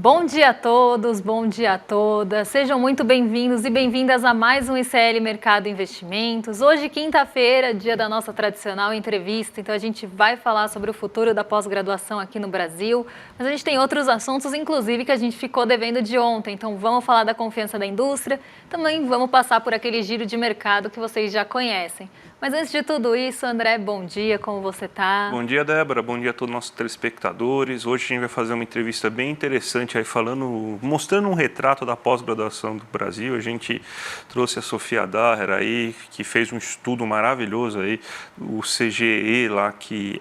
Bom dia a todos, bom dia a todas. Sejam muito bem-vindos e bem-vindas a mais um ICL Mercado Investimentos. Hoje, quinta-feira, dia da nossa tradicional entrevista, então a gente vai falar sobre o futuro da pós-graduação aqui no Brasil, mas a gente tem outros assuntos, inclusive, que a gente ficou devendo de ontem. Então vamos falar da confiança da indústria, também vamos passar por aquele giro de mercado que vocês já conhecem. Mas antes de tudo isso, André, bom dia, como você está? Bom dia, Débora, bom dia a todos os nossos telespectadores. Hoje a gente vai fazer uma entrevista bem interessante aí mostrando um retrato da pós-graduação do Brasil. A gente trouxe a Sofia Daher aí, que fez um estudo maravilhoso aí, o CGE lá, que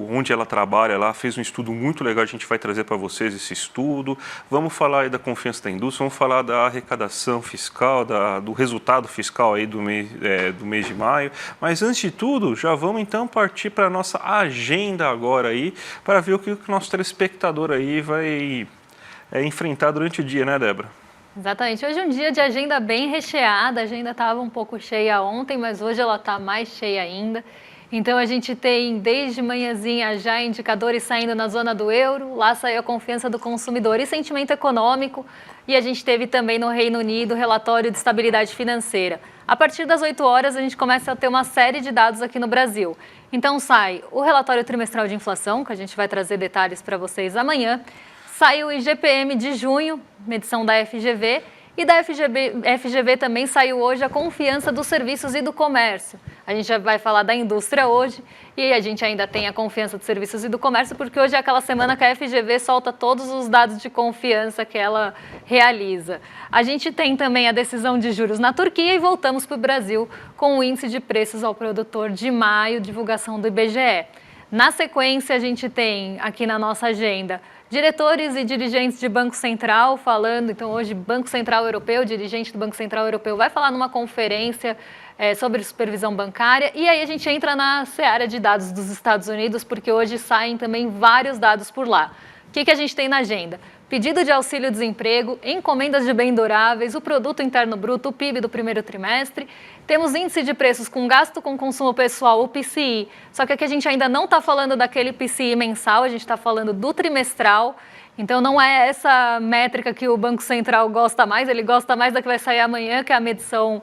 onde ela trabalha lá, fez um estudo muito legal, a gente vai trazer para vocês esse estudo. Vamos falar aí da confiança da indústria, vamos falar da arrecadação fiscal, do resultado fiscal aí do mês de maio. Mas antes de tudo, já vamos então partir para a nossa agenda agora aí, para ver o que o nosso telespectador aí vai enfrentar durante o dia, né, Débora? Exatamente. Hoje é um dia de agenda bem recheada, a agenda estava um pouco cheia ontem, mas hoje ela está mais cheia ainda. Então a gente tem desde manhãzinha já indicadores saindo na zona do euro, lá saiu a confiança do consumidor e sentimento econômico, e a gente teve também no Reino Unido relatório de estabilidade financeira. A partir das 8 horas a gente começa a ter uma série de dados aqui no Brasil. Então sai o relatório trimestral de inflação, que a gente vai trazer detalhes para vocês amanhã, sai o IGPM de junho, medição da FGV, e da FGV também saiu hoje a confiança dos serviços e do comércio. A gente já vai falar da indústria hoje e a gente ainda tem a confiança dos serviços e do comércio, porque hoje é aquela semana que a FGV solta todos os dados de confiança que ela realiza. A gente tem também a decisão de juros na Turquia e voltamos para o Brasil com o índice de preços ao produtor de maio, divulgação do IBGE. Na sequência, a gente tem aqui na nossa agenda diretores e dirigentes de Banco Central falando, então hoje Banco Central Europeu, dirigente do Banco Central Europeu vai falar numa conferência sobre supervisão bancária, e aí a gente entra na seara de dados dos Estados Unidos, porque hoje saem também vários dados por lá. O que a gente tem na agenda? Pedido de auxílio-desemprego, encomendas de bens duráveis, o Produto Interno Bruto, o PIB do primeiro trimestre. Temos índice de preços com gasto com consumo pessoal, o PCI. Só que aqui a gente ainda não está falando daquele PCI mensal, a gente está falando do trimestral. Então não é essa métrica que o Banco Central gosta mais, ele gosta mais da que vai sair amanhã, que é a medição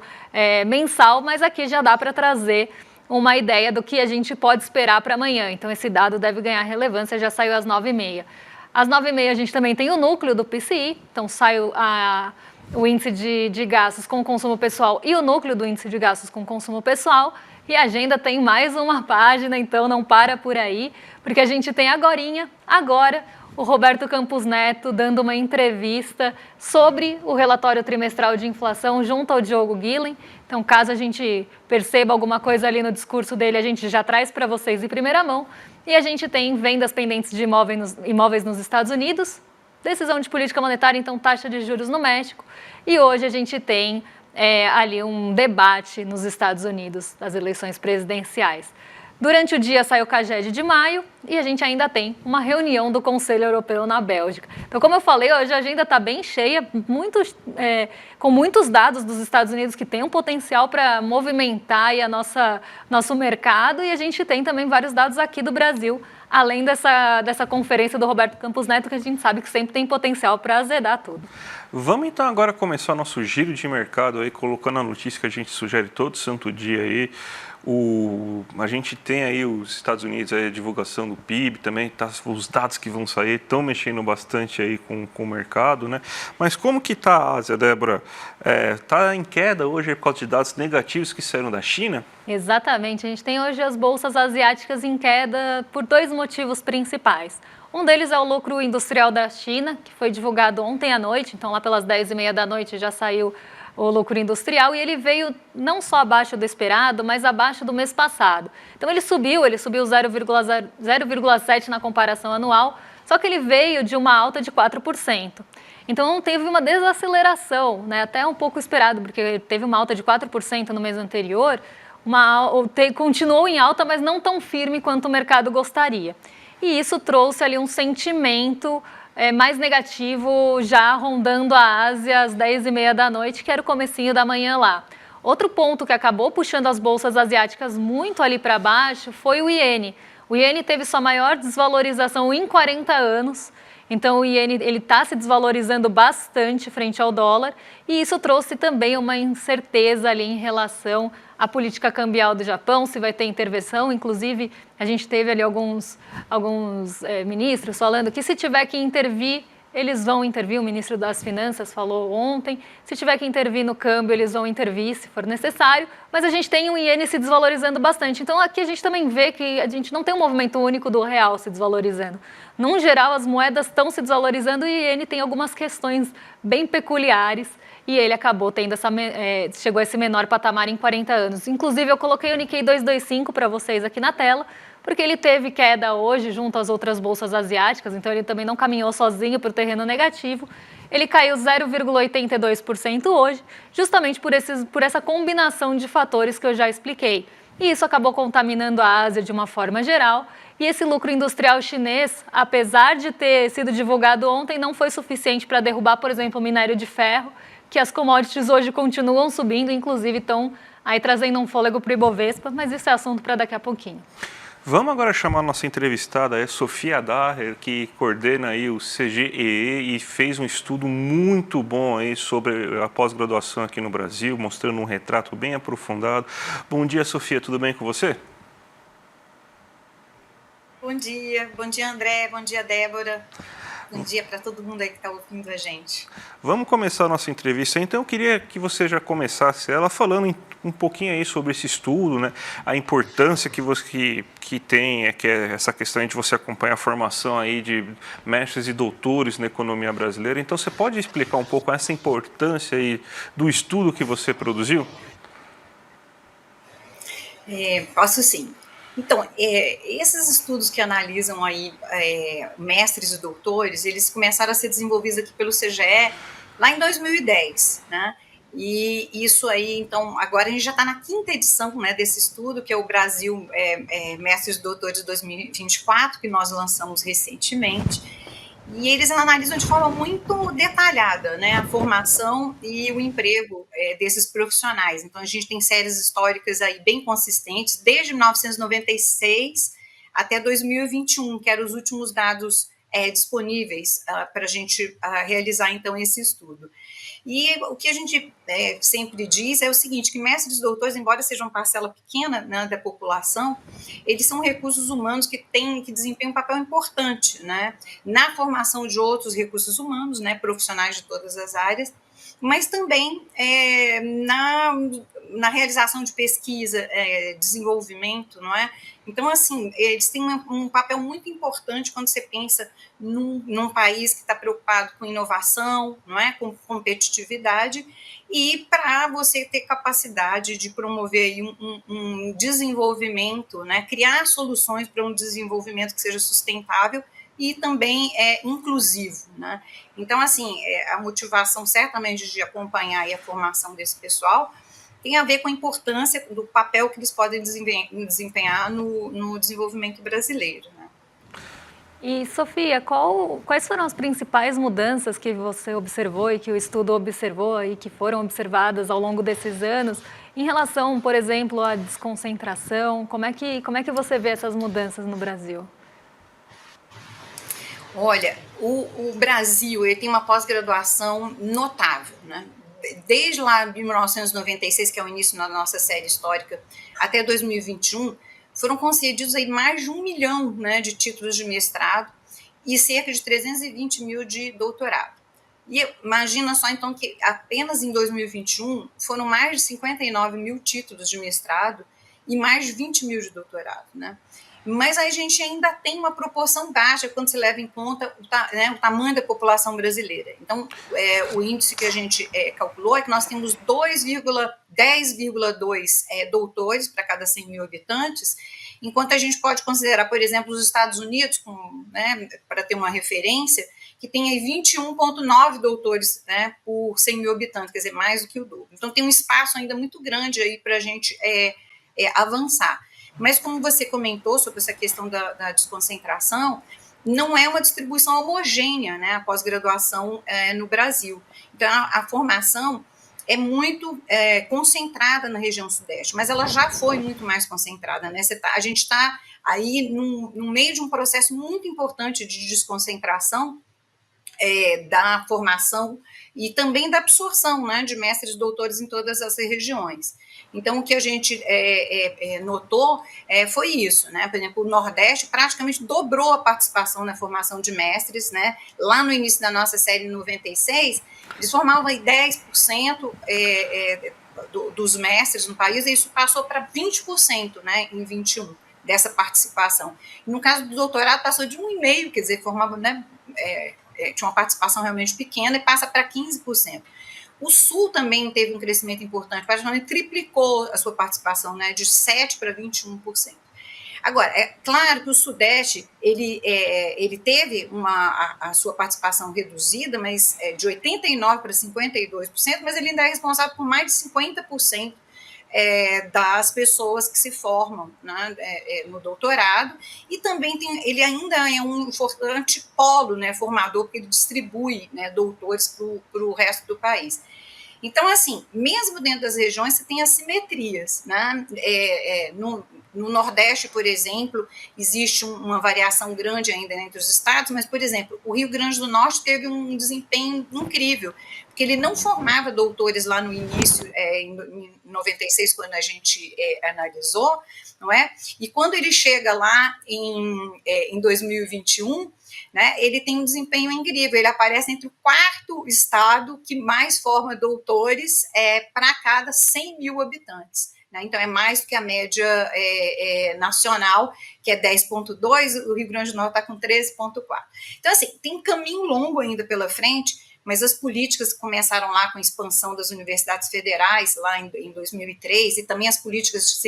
mensal, mas aqui já dá para trazer uma ideia do que a gente pode esperar para amanhã. Então esse dado deve ganhar relevância, já saiu às 9h30. Às 9h30 a gente também tem o núcleo do PCI, então sai o índice de gastos com consumo pessoal e o núcleo do índice de gastos com consumo pessoal. E a agenda tem mais uma página, então não para por aí, porque a gente tem agora, o Roberto Campos Neto dando uma entrevista sobre o relatório trimestral de inflação junto ao Diogo Guilhem. Então, caso a gente perceba alguma coisa ali no discurso dele, a gente já traz para vocês em primeira mão. E a gente tem vendas pendentes de imóveis nos Estados Unidos, decisão de política monetária, então taxa de juros no México. E hoje a gente tem ali um debate nos Estados Unidos das eleições presidenciais. Durante o dia sai o CAGED de maio e a gente ainda tem uma reunião do Conselho Europeu na Bélgica. Então, como eu falei, hoje a agenda está bem cheia, com muitos dados dos Estados Unidos que têm um potencial para movimentar aí nosso mercado, e a gente tem também vários dados aqui do Brasil, além dessa conferência do Roberto Campos Neto, que a gente sabe que sempre tem potencial para azedar tudo. Vamos então agora começar o nosso giro de mercado aí, colocando a notícia que a gente sugere todo santo dia aí. A gente tem aí os Estados Unidos, aí a divulgação do PIB também, os dados que vão sair estão mexendo bastante aí com o mercado, né? Mas como que está a Ásia, Débora? Está em queda hoje por causa de dados negativos que saíram da China? Exatamente, a gente tem hoje as bolsas asiáticas em queda por dois motivos principais. Um deles é o lucro industrial da China, que foi divulgado ontem à noite, então lá pelas 10h30 da noite já saiu o lucro industrial, e ele veio não só abaixo do esperado, mas abaixo do mês passado. Então ele subiu 0,7% na comparação anual, só que ele veio de uma alta de 4%. Então não teve uma desaceleração, né, até um pouco esperado, porque teve uma alta de 4% no mês anterior, continuou em alta, mas não tão firme quanto o mercado gostaria. E isso trouxe ali um sentimento mais negativo já rondando a Ásia às 10h30 da noite, que era o comecinho da manhã lá. Outro ponto que acabou puxando as bolsas asiáticas muito ali para baixo foi o iene. O iene teve sua maior desvalorização em 40 anos. Então, o iene está se desvalorizando bastante frente ao dólar e isso trouxe também uma incerteza ali em relação à política cambial do Japão, se vai ter intervenção. Inclusive, a gente teve ali alguns ministros falando que se tiver que intervir, eles vão intervir. O ministro das Finanças falou ontem, se tiver que intervir no câmbio, eles vão intervir se for necessário, mas a gente tem um iene se desvalorizando bastante. Então aqui a gente também vê que a gente não tem um movimento único do real se desvalorizando. Num geral, as moedas estão se desvalorizando e o iene tem algumas questões bem peculiares e ele acabou tendo chegou a esse menor patamar em 40 anos. Inclusive, eu coloquei o Nikkei 225 para vocês aqui na tela, porque ele teve queda hoje junto às outras bolsas asiáticas, então ele também não caminhou sozinho para o terreno negativo. Ele caiu 0,82% hoje, justamente por essa combinação de fatores que eu já expliquei. E isso acabou contaminando a Ásia de uma forma geral. E esse lucro industrial chinês, apesar de ter sido divulgado ontem, não foi suficiente para derrubar, por exemplo, o minério de ferro, que as commodities hoje continuam subindo, inclusive estão aí trazendo um fôlego para o Ibovespa, mas isso é assunto para daqui a pouquinho. Vamos agora chamar a nossa entrevistada, é Sofia Daher, que coordena aí o CGEE e fez um estudo muito bom aí sobre a pós-graduação aqui no Brasil, mostrando um retrato bem aprofundado. Bom dia, Sofia, tudo bem com você? Bom dia André, bom dia Débora, bom dia para todo mundo aí que está ouvindo a gente. Vamos começar a nossa entrevista, então eu queria que você já começasse ela falando um pouquinho aí sobre esse estudo, né? A importância que tem, que é essa questão de você acompanhar a formação aí de mestres e doutores na economia brasileira. Então você pode explicar um pouco essa importância aí do estudo que você produziu? Posso sim. Então, esses estudos que analisam aí mestres e doutores, eles começaram a ser desenvolvidos aqui pelo CGE lá em 2010, né? E isso aí, então, agora a gente já está na 5ª edição, né, desse estudo, que é o Brasil Mestres e Doutores 2024, que nós lançamos recentemente. E eles analisam de forma muito detalhada, né, a formação e o emprego desses profissionais. Então, a gente tem séries históricas aí bem consistentes, desde 1996 até 2021, que eram os últimos dados disponíveis para a gente realizar, então, esse estudo. E o que a gente sempre diz é o seguinte, que mestres e doutores, embora sejam uma parcela pequena, né, da população, eles são recursos humanos que desempenham um papel importante, né, na formação de outros recursos humanos, né, profissionais de todas as áreas, mas também na realização de pesquisa, desenvolvimento, não é? Então, assim, eles têm um papel muito importante quando você pensa num país que está preocupado com inovação, não é? Com competitividade, e para você ter capacidade de promover aí um desenvolvimento, né? Criar soluções para um desenvolvimento que seja sustentável e também inclusivo, né? Então, assim, a motivação certamente de acompanhar aí a formação desse pessoal tem a ver com a importância do papel que eles podem desempenhar no desenvolvimento brasileiro, né? E, Sofia, quais foram as principais mudanças que você observou e que o estudo observou e que foram observadas ao longo desses anos em relação, por exemplo, à desconcentração? Como é que você vê essas mudanças no Brasil? Olha, o Brasil ele tem uma pós-graduação notável, né? Desde lá de 1996, que é o início da nossa série histórica, até 2021, foram concedidos aí mais de 1 milhão, né, de títulos de mestrado e cerca de 320 mil de doutorado. E imagina só, então, que apenas em 2021 foram mais de 59 mil títulos de mestrado e mais de 20 mil de doutorado, né? Mas a gente ainda tem uma proporção baixa quando se leva em conta o tamanho da população brasileira. Então, o índice que a gente calculou é que nós temos 10,2 doutores para cada 100 mil habitantes, enquanto a gente pode considerar, por exemplo, os Estados Unidos, né, para ter uma referência, que tem aí 21,9 doutores, né, por 100 mil habitantes, quer dizer, mais do que o dobro. Então, tem um espaço ainda muito grande aí para a gente avançar. Mas como você comentou sobre essa questão da desconcentração, não é uma distribuição homogênea, né, a pós-graduação no Brasil. Então, a formação é muito concentrada na região sudeste, mas ela já foi muito mais concentrada, né? A gente está aí no meio de um processo muito importante de desconcentração da formação e também da absorção, né, de mestres e doutores em todas as regiões. Então, o que a gente notou foi isso, né? Por exemplo, o Nordeste praticamente dobrou a participação na formação de mestres, né? Lá no início da nossa série, em 96, eles formavam 10% dos mestres no país, e isso passou para 20%, né, em 21, dessa participação. No caso do doutorado, passou de 1,5%, quer dizer, formava, né, tinha uma participação realmente pequena e passa para 15%. O Sul também teve um crescimento importante, praticamente triplicou a sua participação, né, de 7% para 21%. Agora, é claro que o Sudeste, ele teve a sua participação reduzida, mas de 89% para 52%, mas ele ainda é responsável por mais de 50% das pessoas que se formam, né, no doutorado, e também ele ainda é um importante polo, né, formador, porque ele distribui, né, doutores para o resto do país. Então, assim, mesmo dentro das regiões, você tem assimetrias, né? No Nordeste, por exemplo, existe uma variação grande ainda entre os estados, mas, por exemplo, o Rio Grande do Norte teve um desempenho incrível, porque ele não formava doutores lá no início, em 96, quando a gente analisou, não é? E quando ele chega lá em 2021, né, ele tem um desempenho incrível, ele aparece entre o quarto estado que mais forma doutores para cada 100 mil habitantes. Né? Então, é mais do que a média nacional, que é 10,2, o Rio Grande do Norte está com 13,4. Então, assim, tem um caminho longo ainda pela frente, mas as políticas que começaram lá com a expansão das universidades federais, lá em 2003, e também as políticas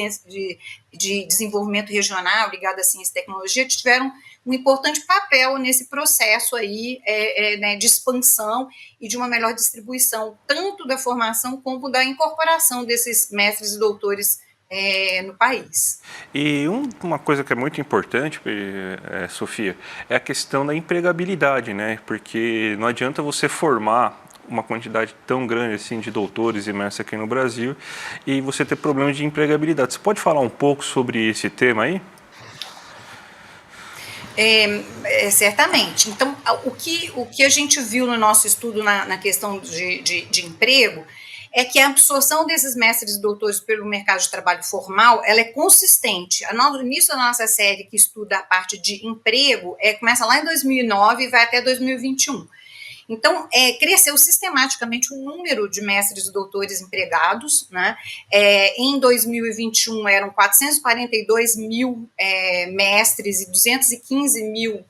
de desenvolvimento regional ligadas à ciência e tecnologia, tiveram um importante papel nesse processo aí, né, de expansão e de uma melhor distribuição, tanto da formação como da incorporação desses mestres e doutores no país. E uma coisa que é muito importante, Sofia, é a questão da empregabilidade, né? Porque não adianta você formar uma quantidade tão grande assim de doutores e mestres aqui no Brasil e você ter problemas de empregabilidade. Você pode falar um pouco sobre esse tema aí? Certamente. Então, o que a gente viu no nosso estudo na questão de emprego é que a absorção desses mestres e doutores pelo mercado de trabalho formal, ela é consistente. No início da nossa série, que estuda a parte de emprego, começa lá em 2009 e vai até 2021. Então, cresceu sistematicamente o número de mestres e doutores empregados, né? Em 2021, eram 442 mil mestres e 215 mil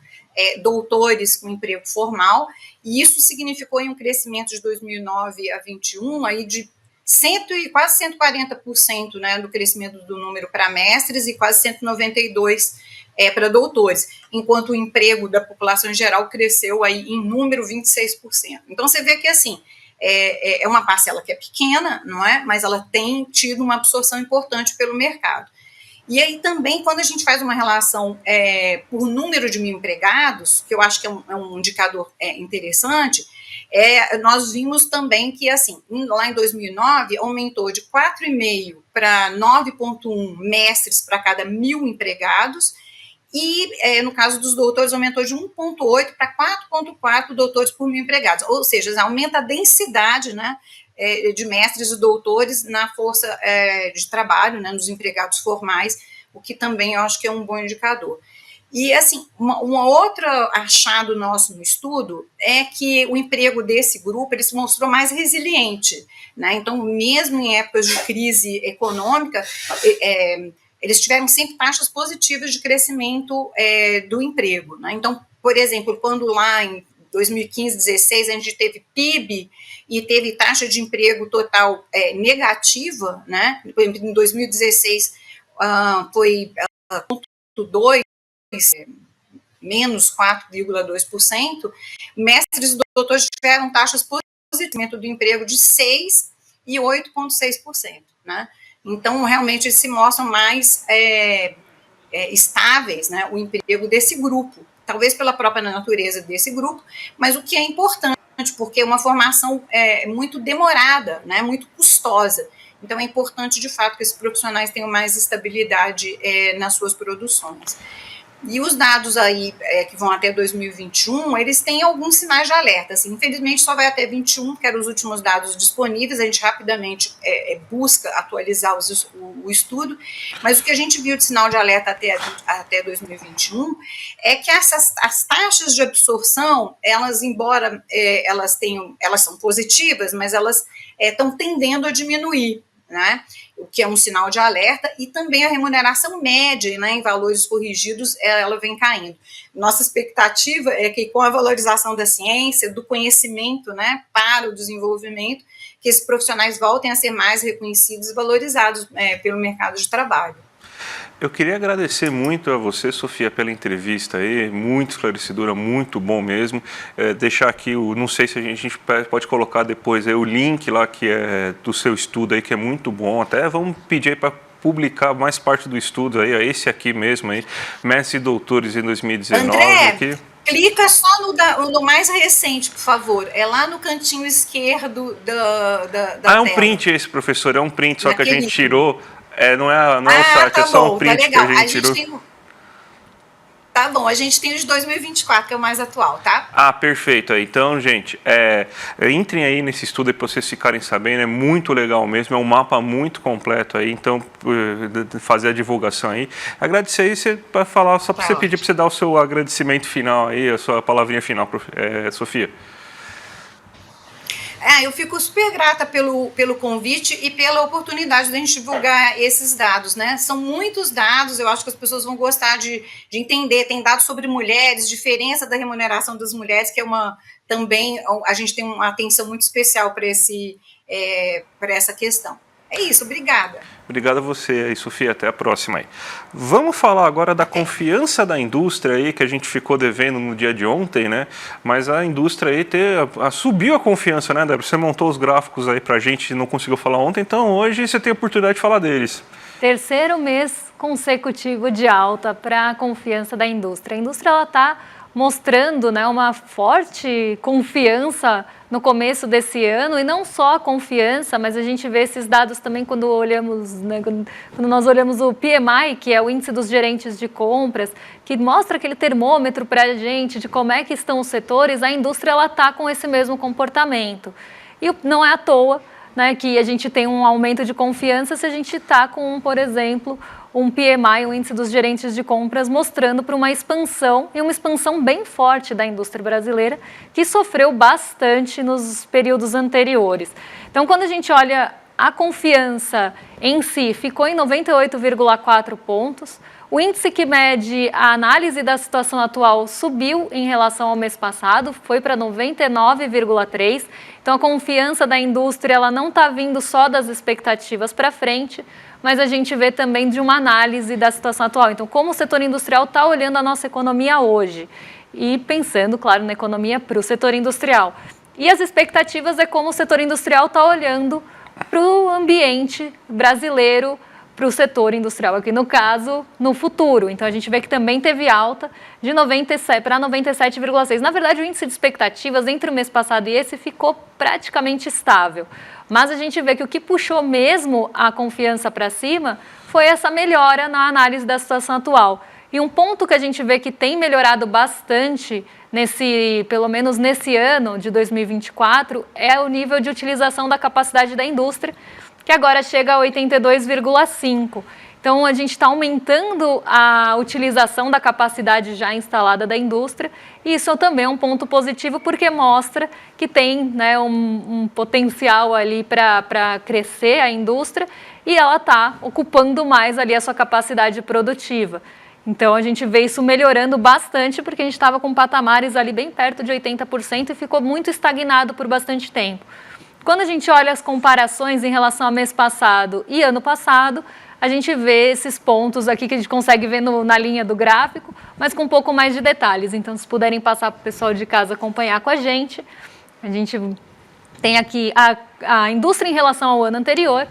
doutores com emprego formal, e isso significou um crescimento de 2009 a 2021 aí de quase 140%, né, do crescimento do número para mestres e quase 192% para doutores, enquanto o emprego da população em geral cresceu aí em número 26%. Então, você vê que, assim, é uma parcela que é pequena, não é? Mas ela tem tido uma absorção importante pelo mercado. E aí também, quando a gente faz uma relação por número de mil empregados, que eu acho que é um indicador interessante, nós vimos também que, assim, lá em 2009, aumentou de 4,5 para 9,1 mestres para cada 1.000 empregados, e, no caso dos doutores, aumentou de 1,8 para 4,4 doutores por 1.000 empregados, ou seja, aumenta a densidade, né, de mestres e doutores na força de trabalho, né, nos empregados formais, o que também eu acho que é um bom indicador. E, assim, uma outra achado nosso no estudo é que o emprego desse grupo, ele se mostrou mais resiliente, né? Então, mesmo em épocas de crise econômica, eles tiveram sempre taxas positivas de crescimento do emprego, né? Então, por exemplo, quando lá em 2015, 2016, a gente teve PIB e teve taxa de emprego total negativa, né? Por exemplo, em 2016 foi 0,2%, menos 4,2%, mestres e doutores tiveram taxas positivas do emprego de 6% e 8,6%, né? Então, realmente, se mostram mais estáveis, né, o emprego desse grupo, talvez pela própria natureza desse grupo, mas o que é importante, porque é uma formação muito demorada, né, muito custosa. Então, é importante, de fato, que esses profissionais tenham mais estabilidade nas suas produções. E os dados aí que vão até 2021, eles têm alguns sinais de alerta. Assim, infelizmente, só vai até 21, que eram os últimos dados disponíveis. A gente rapidamente busca atualizar o estudo, mas o que a gente viu de sinal de alerta até 2021 é que as taxas de absorção, elas, embora elas são positivas, mas elas estão tendendo a diminuir, né? O que é um sinal de alerta, e também a remuneração média, né, em valores corrigidos, ela vem caindo. Nossa expectativa é que, com a valorização da ciência, do conhecimento, né, para o desenvolvimento, que esses profissionais voltem a ser mais reconhecidos e valorizados pelo mercado de trabalho. Eu queria agradecer muito a você, Sofia, pela entrevista aí, muito esclarecedora, muito bom mesmo. Deixar aqui, não sei se a gente pode colocar depois aí o link lá que é do seu estudo aí, que é muito bom. Até vamos pedir aí para publicar mais parte do estudo aí, esse aqui mesmo aí, Mestres e Doutores em 2019. André, aqui. Clica só no mais recente, por favor. É lá no cantinho esquerdo da tela. É um print esse, professor, é um print, só que a gente tirou. Não é o site, tá é só bom, um print tá legal. que a gente tirou. Tá bom, a gente tem o de 2024, que é o mais atual, tá? Perfeito. Então, gente, entrem aí nesse estudo aí para vocês ficarem sabendo, é muito legal mesmo, é um mapa muito completo aí, então, fazer a divulgação aí. Agradecer aí, para falar, só para você pedir para você dar o seu agradecimento final aí, a sua palavrinha final, Sofia. Eu fico super grata pelo convite e pela oportunidade de a gente divulgar esses dados, né? São muitos dados, eu acho que as pessoas vão gostar de entender. Tem dados sobre mulheres, diferença da remuneração das mulheres, que também a gente tem uma atenção muito especial para essa questão. É isso, obrigada. Obrigado a você aí, Sofia, até a próxima aí. Vamos falar agora da confiança da indústria aí, que a gente ficou devendo no dia de ontem, né? Mas a indústria aí subiu a confiança, né, Débora? Você montou os gráficos aí pra gente, não conseguiu falar ontem, então hoje você tem a oportunidade de falar deles. Terceiro mês consecutivo de alta para a confiança da indústria. A indústria está mostrando, né, uma forte confiança no começo desse ano, e não só a confiança, mas a gente vê esses dados também quando olhamos, né, quando nós olhamos o PMI, que é o índice dos gerentes de compras, que mostra aquele termômetro para a gente de como é que estão os setores. A indústria está com esse mesmo comportamento. E não é à toa, né, que a gente tem um aumento de confiança se a gente está com, por exemplo, um PMI, o índice dos gerentes de compras, mostrando para uma expansão, e uma expansão bem forte da indústria brasileira, que sofreu bastante nos períodos anteriores. Então, quando a gente olha a confiança em si, ficou em 98,4 pontos. O índice que mede a análise da situação atual subiu em relação ao mês passado, foi para 99,3. Então, a confiança da indústria ela não está vindo só das expectativas para frente, mas a gente vê também de uma análise da situação atual. Então, como o setor industrial está olhando a nossa economia hoje e pensando, claro, na economia para o setor industrial. E as expectativas é como o setor industrial está olhando para o ambiente brasileiro, para o setor industrial, aqui no caso, no futuro. Então, a gente vê que também teve alta de 97 para 97,6. Na verdade, o índice de expectativas entre o mês passado e esse ficou praticamente estável. Mas a gente vê que o que puxou mesmo a confiança para cima foi essa melhora na análise da situação atual. E um ponto que a gente vê que tem melhorado bastante, pelo menos nesse ano de 2024, é o nível de utilização da capacidade da indústria, que agora chega a 82,5%. Então, a gente está aumentando a utilização da capacidade já instalada da indústria, e isso também é um ponto positivo, porque mostra que tem, né, um potencial ali para crescer a indústria, e ela está ocupando mais ali a sua capacidade produtiva. Então, a gente vê isso melhorando bastante, porque a gente estava com patamares ali bem perto de 80% e ficou muito estagnado por bastante tempo. Quando a gente olha as comparações em relação ao mês passado e ano passado, a gente vê esses pontos aqui que a gente consegue ver na linha do gráfico, mas com um pouco mais de detalhes. Então, se puderem passar para o pessoal de casa acompanhar com a gente tem aqui a indústria em relação ao ano anterior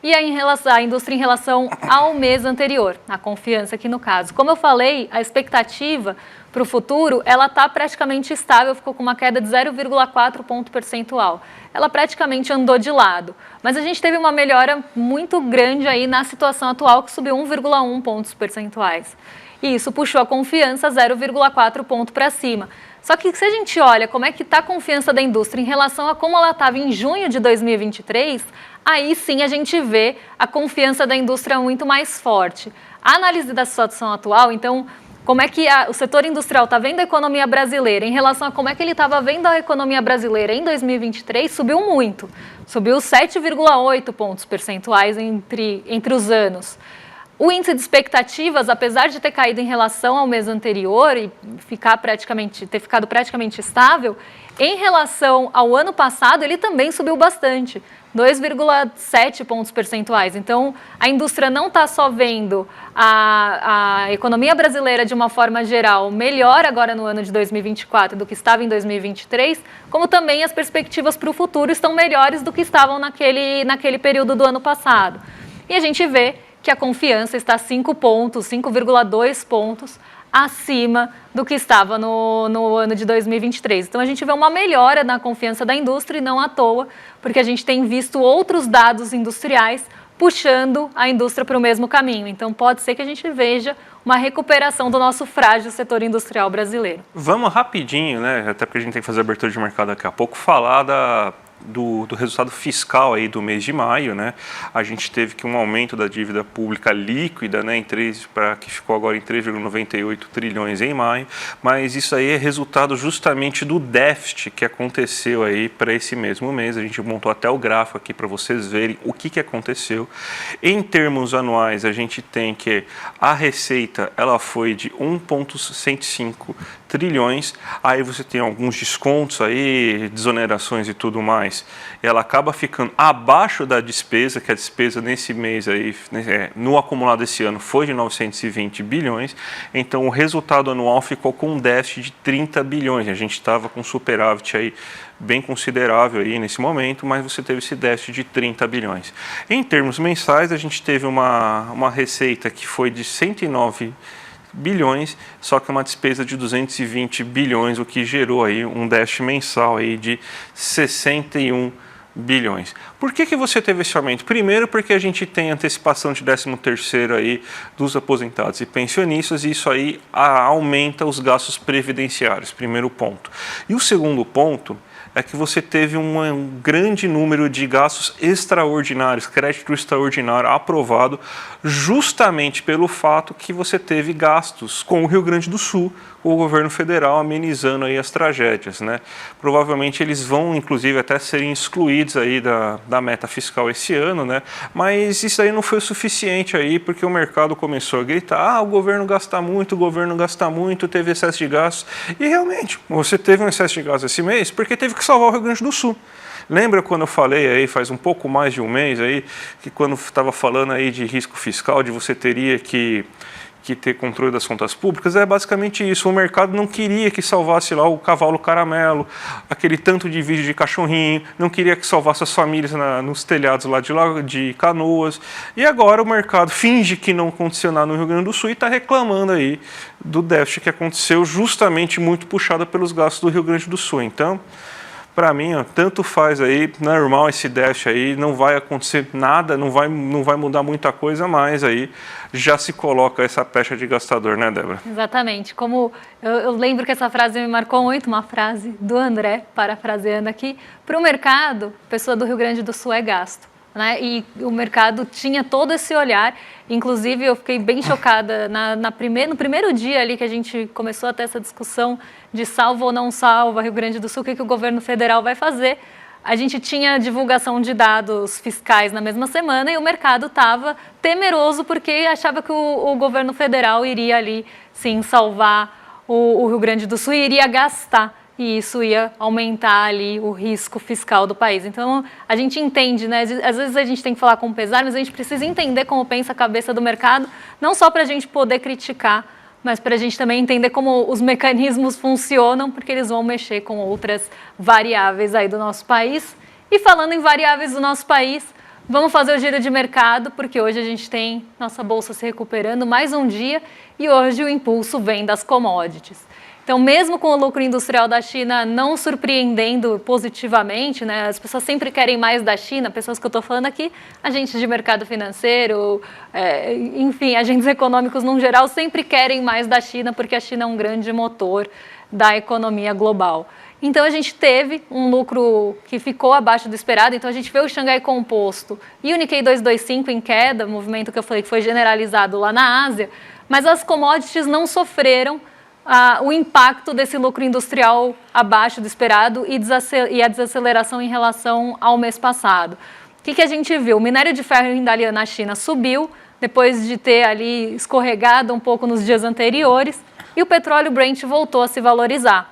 e a indústria em relação ao mês anterior, a confiança aqui no caso. Como eu falei, a expectativa para o futuro, ela está praticamente estável, ficou com uma queda de 0,4 ponto percentual. Ela praticamente andou de lado. Mas a gente teve uma melhora muito grande aí na situação atual, que subiu 1,1 pontos percentuais. E isso puxou a confiança 0,4 ponto para cima. Só que se a gente olha como é que está a confiança da indústria em relação a como ela estava em junho de 2023, aí sim a gente vê a confiança da indústria muito mais forte. A análise da situação atual, então, como é que o setor industrial está vendo a economia brasileira em relação a como é que ele estava vendo a economia brasileira em 2023, subiu muito. Subiu 7,8 pontos percentuais entre os anos. O índice de expectativas, apesar de ter caído em relação ao mês anterior e ter ficado praticamente estável, em relação ao ano passado, ele também subiu bastante, 2,7 pontos percentuais. Então, a indústria não está só vendo a economia brasileira de uma forma geral melhor agora no ano de 2024 do que estava em 2023, como também as perspectivas para o futuro estão melhores do que estavam naquele período do ano passado. E a gente vê que a confiança está 5,2 pontos acima do que estava no ano de 2023. Então, a gente vê uma melhora na confiança da indústria e não à toa, porque a gente tem visto outros dados industriais puxando a indústria para o mesmo caminho. Então, pode ser que a gente veja uma recuperação do nosso frágil setor industrial brasileiro. Vamos rapidinho, né? Até porque a gente tem que fazer abertura de mercado daqui a pouco, falar do resultado fiscal aí do mês de maio, né? A gente teve que um aumento da dívida pública líquida, né, que ficou agora em 3,98 trilhões em maio, mas isso aí é resultado justamente do déficit que aconteceu aí para esse mesmo mês. A gente montou até o gráfico aqui para vocês verem o que aconteceu. Em termos anuais, a gente tem que a receita ela foi de 1,105 trilhões, aí você tem alguns descontos aí, desonerações e tudo mais, ela acaba ficando abaixo da despesa, que a despesa nesse mês aí, no acumulado esse ano, foi de 920 bilhões, então o resultado anual ficou com um déficit de 30 bilhões, a gente estava com superávit aí bem considerável aí nesse momento, mas você teve esse déficit de 30 bilhões. Em termos mensais, a gente teve uma receita que foi de 109 bilhões, só que uma despesa de 220 bilhões, o que gerou aí um déficit mensal aí de 61 bilhões. Por que você teve esse aumento? Primeiro, porque a gente tem antecipação de 13º aí dos aposentados e pensionistas, e isso aí aumenta os gastos previdenciários, primeiro ponto. E o segundo ponto é que você teve um grande número de gastos extraordinários, crédito extraordinário aprovado, justamente pelo fato que você teve gastos com o Rio Grande do Sul, o governo federal amenizando aí as tragédias, né? Provavelmente eles vão, inclusive, até serem excluídos aí da meta fiscal esse ano, né? Mas isso aí não foi o suficiente aí, porque o mercado começou a gritar, o governo gasta muito, teve excesso de gastos. E realmente, você teve um excesso de gastos esse mês porque teve que salvar o Rio Grande do Sul. Lembra quando eu falei aí, faz um pouco mais de um mês aí, que quando estava falando aí de risco fiscal, de você teria que ter controle das contas públicas, é basicamente isso. O mercado não queria que salvasse lá o cavalo caramelo, aquele tanto de vídeo de cachorrinho, não queria que salvasse as famílias nos telhados lá de Canoas. E agora o mercado finge que não aconteceu nada no Rio Grande do Sul e está reclamando aí do déficit que aconteceu, justamente muito puxado pelos gastos do Rio Grande do Sul. Então, para mim, tanto faz aí, normal esse déficit aí, não vai acontecer nada, não vai mudar muita coisa, mas aí já se coloca essa pecha de gastador, né, Débora? Exatamente. Como eu lembro que essa frase me marcou muito, uma frase do André, parafraseando aqui, para o mercado, pessoa do Rio Grande do Sul é gasto, né? E o mercado tinha todo esse olhar. Inclusive, eu fiquei bem chocada no primeiro dia ali que a gente começou a ter essa discussão de salva ou não salva Rio Grande do Sul, o que o governo federal vai fazer. A gente tinha divulgação de dados fiscais na mesma semana e o mercado estava temeroso porque achava que o governo federal iria ali, sim, salvar o Rio Grande do Sul e iria gastar. E isso ia aumentar ali o risco fiscal do país. Então, a gente entende, né? Às vezes a gente tem que falar com pesar, mas a gente precisa entender como pensa a cabeça do mercado, não só para a gente poder criticar, mas para a gente também entender como os mecanismos funcionam, porque eles vão mexer com outras variáveis aí do nosso país. E falando em variáveis do nosso país, Vamos fazer o giro de mercado, porque hoje a gente tem nossa bolsa se recuperando mais um dia e hoje o impulso vem das commodities. Então, mesmo com o lucro industrial da China não surpreendendo positivamente, né, as pessoas sempre querem mais da China, pessoas que eu estou falando aqui, agentes de mercado financeiro, enfim, agentes econômicos no geral sempre querem mais da China, porque a China é um grande motor da economia global. Então, a gente teve um lucro que ficou abaixo do esperado. Então, a gente vê o Xangai Composto e o Nikkei 225 em queda, movimento que eu falei que foi generalizado lá na Ásia, mas as commodities não sofreram o impacto desse lucro industrial abaixo do esperado e a desaceleração em relação ao mês passado. O que a gente viu? O minério de ferro em Dalian na China subiu, depois de ter ali escorregado um pouco nos dias anteriores, e o petróleo Brent voltou a se valorizar,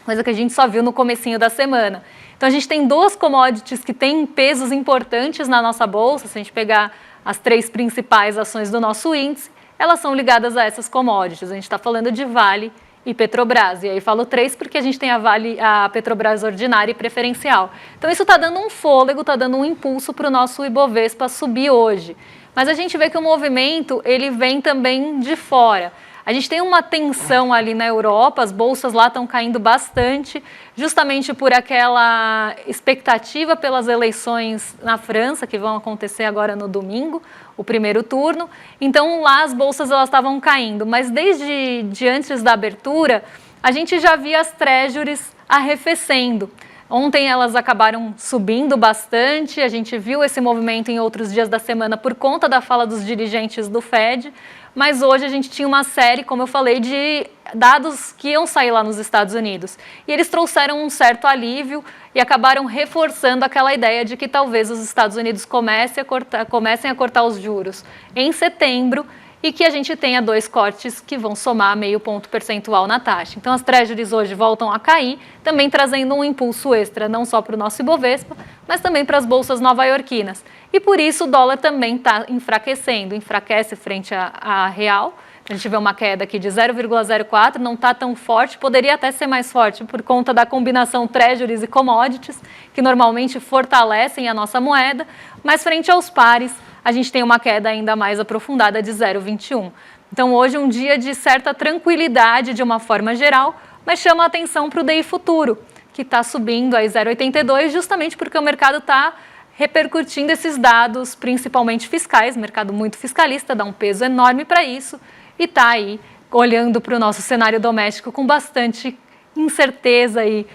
coisa que a gente só viu no comecinho da semana. Então, a gente tem duas commodities que têm pesos importantes na nossa bolsa. Se a gente pegar as 3 principais ações do nosso índice, elas são ligadas a essas commodities. A gente está falando de Vale e Petrobras. E aí falo 3 porque a gente tem a Petrobras ordinária e preferencial. Então, isso está dando um fôlego, está dando um impulso para o nosso Ibovespa subir hoje. Mas a gente vê que o movimento ele vem também de fora. A gente tem uma tensão ali na Europa, as bolsas lá estão caindo bastante, justamente por aquela expectativa pelas eleições na França, que vão acontecer agora no domingo, o primeiro turno. Então, lá as bolsas elas estavam caindo, mas desde antes da abertura, a gente já via as treasuries arrefecendo. Ontem elas acabaram subindo bastante, a gente viu esse movimento em outros dias da semana por conta da fala dos dirigentes do Fed, mas hoje a gente tinha uma série, como eu falei, de dados que iam sair lá nos Estados Unidos. E eles trouxeram um certo alívio e acabaram reforçando aquela ideia de que talvez os Estados Unidos comecem a cortar os juros em setembro e que a gente tenha 2 cortes que vão somar meio ponto percentual na taxa. Então, as treasuries hoje voltam a cair, também trazendo um impulso extra, não só para o nosso Ibovespa, mas também para as bolsas nova-iorquinas. E por isso o dólar também está enfraquecendo, enfraquece frente à real. A gente vê uma queda aqui de 0,04, não está tão forte, poderia até ser mais forte por conta da combinação treasuries e commodities, que normalmente fortalecem a nossa moeda, mas frente aos pares, a gente tem uma queda ainda mais aprofundada de 0,21. Então, hoje um dia de certa tranquilidade de uma forma geral, mas chama a atenção para o DI futuro, que está subindo aí 0,82, justamente porque o mercado está repercutindo esses dados, principalmente fiscais, mercado muito fiscalista, dá um peso enorme para isso, e está aí olhando para o nosso cenário doméstico com bastante incerteza e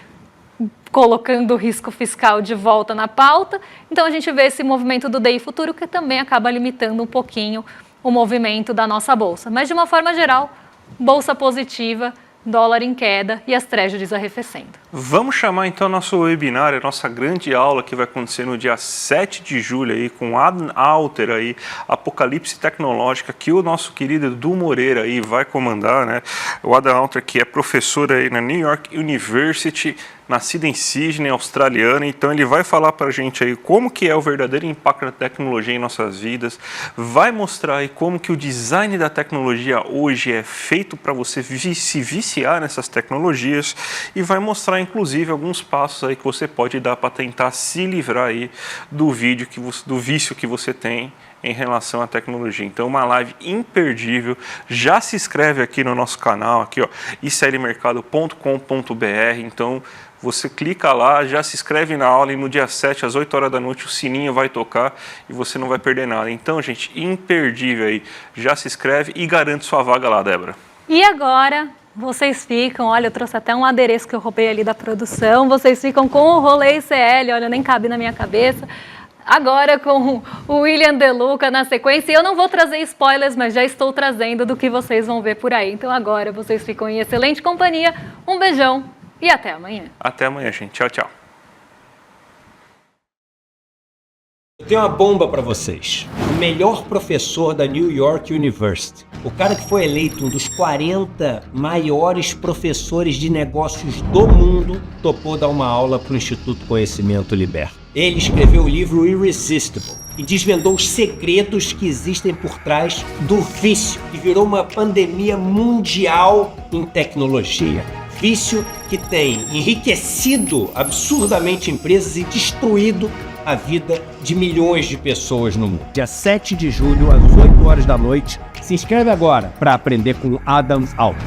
colocando o risco fiscal de volta na pauta. Então, a gente vê esse movimento do DI futuro que também acaba limitando um pouquinho o movimento da nossa bolsa. Mas, de uma forma geral, bolsa positiva, dólar em queda e as treasuries arrefecendo. Vamos chamar então nosso webinar, a nossa grande aula que vai acontecer no dia 7 de julho aí com Adam Alter aí, Apocalipse Tecnológica, que o nosso querido Edu Moreira aí vai comandar, né? O Adam Alter, que é professor aí na New York University, nascido em Sydney, australiana, então ele vai falar para a gente aí como que é o verdadeiro impacto da tecnologia em nossas vidas, vai mostrar aí como que o design da tecnologia hoje é feito para você se viciar nessas tecnologias e vai mostrar inclusive alguns passos aí que você pode dar para tentar se livrar aí do vício que você tem em relação à tecnologia. Então, uma live imperdível. Já se inscreve aqui no nosso canal, aqui ó, iclmercado.com.br. Então, você clica lá, já se inscreve na aula e no dia 7, às 8 horas da noite, o sininho vai tocar e você não vai perder nada. Então, gente, imperdível aí. Já se inscreve e garante sua vaga lá, Débora. E agora, vocês ficam, olha, eu trouxe até um adereço que eu roubei ali da produção, vocês ficam com o rolê ICL, olha, nem cabe na minha cabeça. Agora com o William De Luca na sequência, e eu não vou trazer spoilers, mas já estou trazendo do que vocês vão ver por aí. Então agora vocês ficam em excelente companhia, um beijão e até amanhã. Até amanhã, gente. Tchau, tchau. Eu tenho uma bomba para vocês. O melhor professor da New York University, o cara que foi eleito um dos 40 maiores professores de negócios do mundo, topou dar uma aula para o Instituto Conhecimento Liberto. Ele escreveu o livro Irresistible e desvendou os segredos que existem por trás do vício, que virou uma pandemia mundial em tecnologia. Vício que tem enriquecido absurdamente empresas e destruído a vida de milhões de pessoas no mundo. Dia 7 de julho, às 8 horas da noite. Se inscreve agora para aprender com Adams Alto.